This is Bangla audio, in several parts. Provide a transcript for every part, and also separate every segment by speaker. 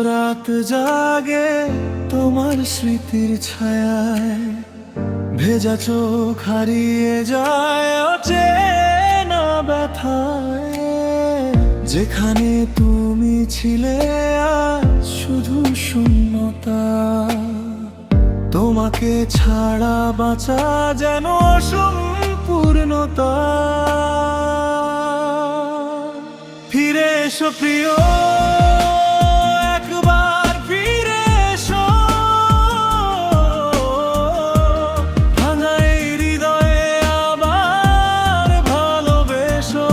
Speaker 1: রাত জাগে তোমার স্মৃতির ছায়ায়, ভেজা চোখ হারিয়ে যায় অচেনা ব্যথায়। যেখানে তুমি ছিলে আজ শুধু শূন্যতা, তোমাকে ছাড়া বাঁচা যেন অসম্পূর্ণতা। ফিরে এসো প্রিয়, একবার ফিরে এসো, ভাঙা এই হৃদয়ে আবার ভালোবেসো।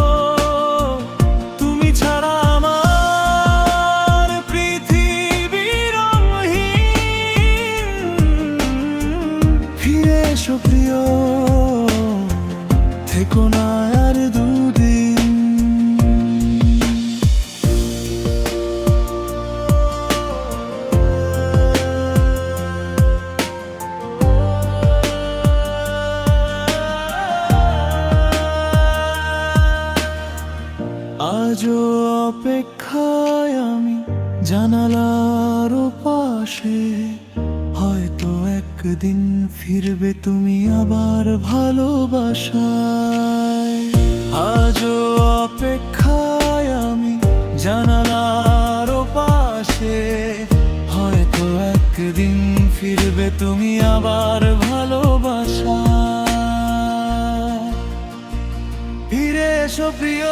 Speaker 1: তুমি ছাড়া আমার পৃথিবী রঙহীন। ফিরে এসো প্রিয়, থেকো না আর দুদিন। আজও অপেক্ষায় আমি জানালার পাশে, হয়তো একদিন ফিরবে তুমি আবার ভালোবাসায়। আজও অপেক্ষায় আমি জানালার পাশে, হয়তো একদিন ফিরবে তুমি আবার ভালোবাসায়। ফিরে এসো প্রিয়।